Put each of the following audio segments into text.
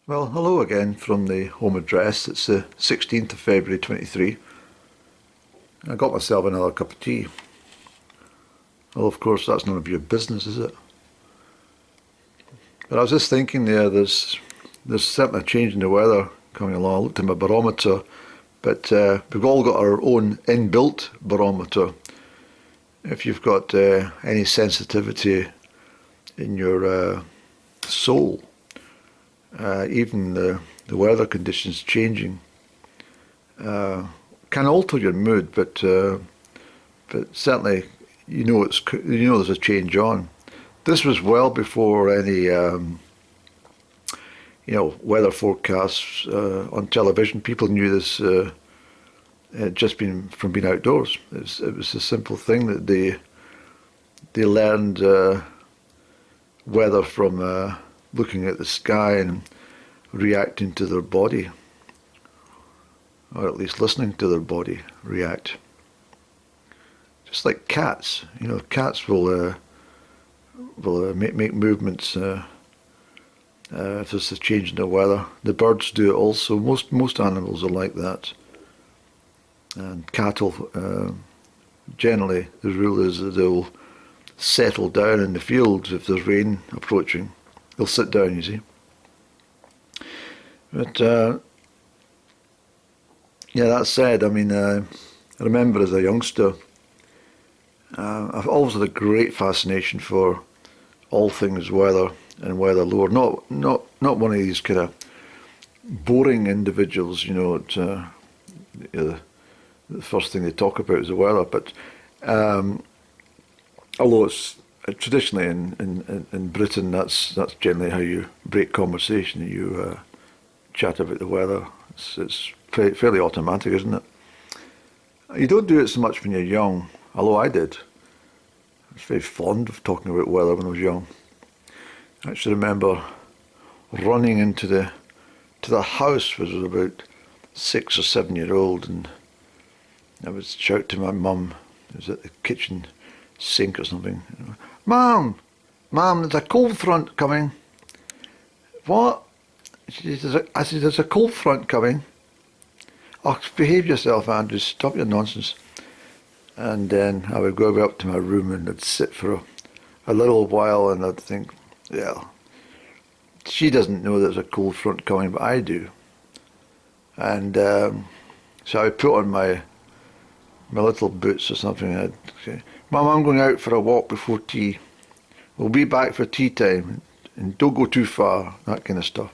Well, hello again from the home address. It's the 16th of February 23. I got myself another cup of tea. Well, of course, that's none of your business, is it? But I was just thinking there's certainly a change in the weather coming along. I looked at my barometer, but we've all got our own inbuilt barometer. If you've got any sensitivity in your soul, even the weather conditions changing can alter your mood, but certainly there's a change on. This was well before any weather forecasts on television. People knew this just been from being outdoors. It was a simple thing that they learned weather from looking at the sky and reacting to their body, or at least listening to their body react. Just like cats, cats will make movements if there's a change in the weather. The birds do it also. Most animals are like that. And cattle, generally, the rule is that they'll settle down in the fields if there's rain approaching. They'll sit down, you see. But that said, I remember as a youngster, I've always had a great fascination for all things weather and weather lore. Not one of these kind of boring individuals, the first thing they talk about is the weather. But although it's traditionally in Britain, that's generally how you break conversation. You chat about the weather. It's fairly automatic, isn't it? You don't do it so much when you're young, although I did. I was very fond of talking about weather when I was young. I actually remember running into the house when I was about 6 or 7 year old, and I would shout to my mum, who was at the kitchen sink or something, Mum, there's a cold front coming. What? I said, there's a cold front coming. Oh, behave yourself, Andrew, stop your nonsense. And then I would go up to my room and I'd sit for a little while and I'd think, well, she doesn't know there's a cold front coming, but I do. And so I would put on my little boots or something, and I'd say, Mum, I'm going out for a walk before tea. We'll be back for tea time, and don't go too far, that kind of stuff.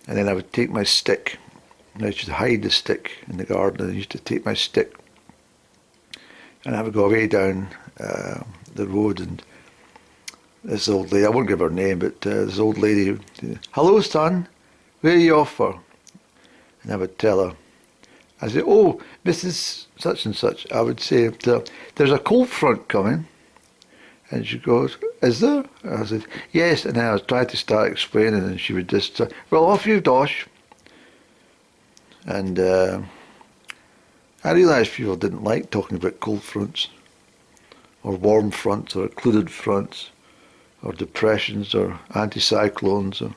And then I would take my stick, and I used to hide the stick in the garden. I used to take my stick, and I would go away down the road, and this old lady, I won't give her name, but this old lady would say, hello, son, where are you off for? And I would tell her, I say, oh, Mrs. Such and Such. I would say, there's a cold front coming. And she goes, is there? I said, yes. And I was trying to start explaining, and she would just say, well, off you dosh. And I realised people didn't like talking about cold fronts, or warm fronts, or occluded fronts, or depressions, or anticyclones, or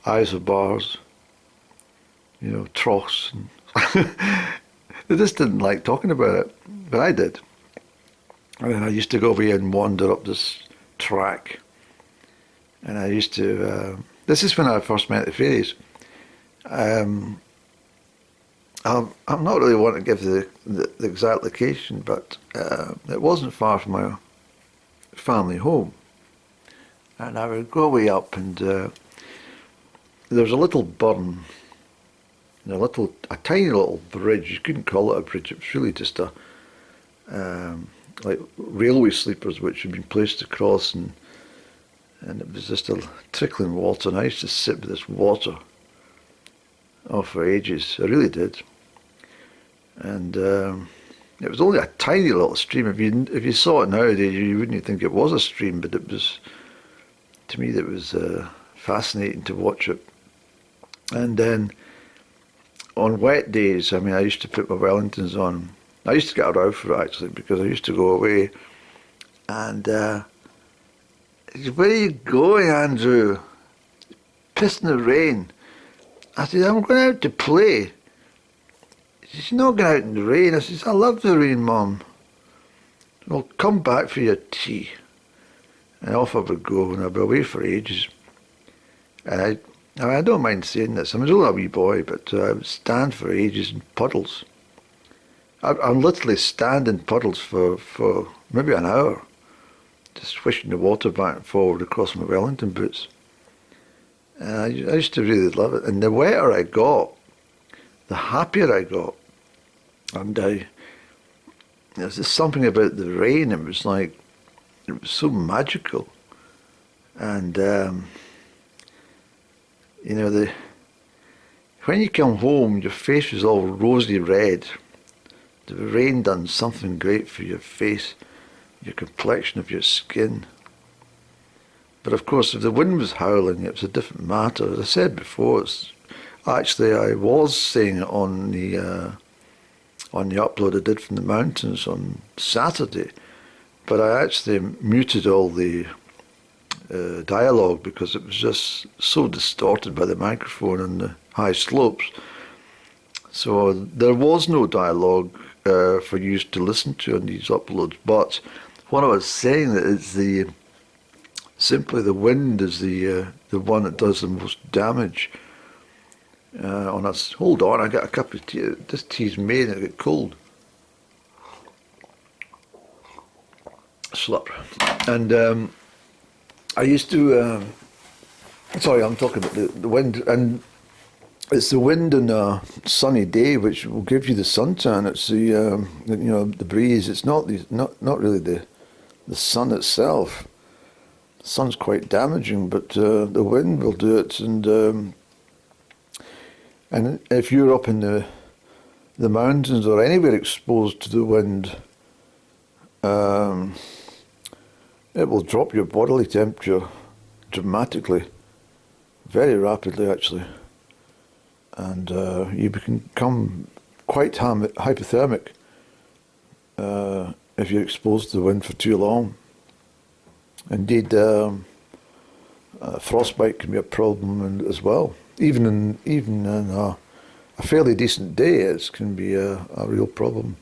isobars, troughs. They just didn't like talking about it, but I did. I used to go away and wander up this track, and I used to. This is when I first met the fairies. I'm not really wanting to give the exact location, but it wasn't far from my family home, and I would go way up, and there was a little burn, a tiny little bridge. You couldn't call it a bridge. It was really just a like railway sleepers which had been placed across, and it was just a trickling water, and I used to sit with this water for ages. I really did. And it was only a tiny little stream. If you saw it nowadays, you wouldn't think it was a stream, but it was, to me, it was fascinating to watch it. And then on wet days, I used to put my Wellingtons on. I used to get a row for it, actually, because I used to go away and he said, where are you going, Andrew? pissing the rain. I said, I'm going out to play. She says, you're not going out in the rain. I says, I love the rain, Mum. Well, come back for your tea. And off I would go, and I'd be away for ages. And I don't mind saying this. I was only a wee boy, but I would stand for ages in puddles. I'd literally stand in puddles for maybe an hour, just swishing the water back and forward across my Wellington boots. And I used to really love it. And the wetter I got, the happier I got. And there's just something about the rain. It was like, it was so magical. And you know, when you come home, your face was all rosy red. The rain done something great for your face, your complexion of your skin. But of course, if the wind was howling, it was a different matter. As I said before, actually I was saying it on the upload I did from the mountains on Saturday, but I actually muted all the dialogue because it was just so distorted by the microphone and the high slopes. So there was no dialogue for you to listen to on these uploads. But what I was saying is simply the wind is the one that does the most damage on us. Hold on, I got a cup of tea. This tea's made and it got cold. Slurp. And I used to, sorry, I'm talking about the wind, and it's the wind on a sunny day which will give you the suntan. It's the breeze. It's not really the sun itself. The sun's quite damaging, but the wind will do it. And if you're up in the mountains or anywhere exposed to the wind, it will drop your bodily temperature dramatically, very rapidly actually, and you can become quite hypothermic if you're exposed to the wind for too long. Indeed, frostbite can be a problem as well. Even in a fairly decent day, it can be a real problem.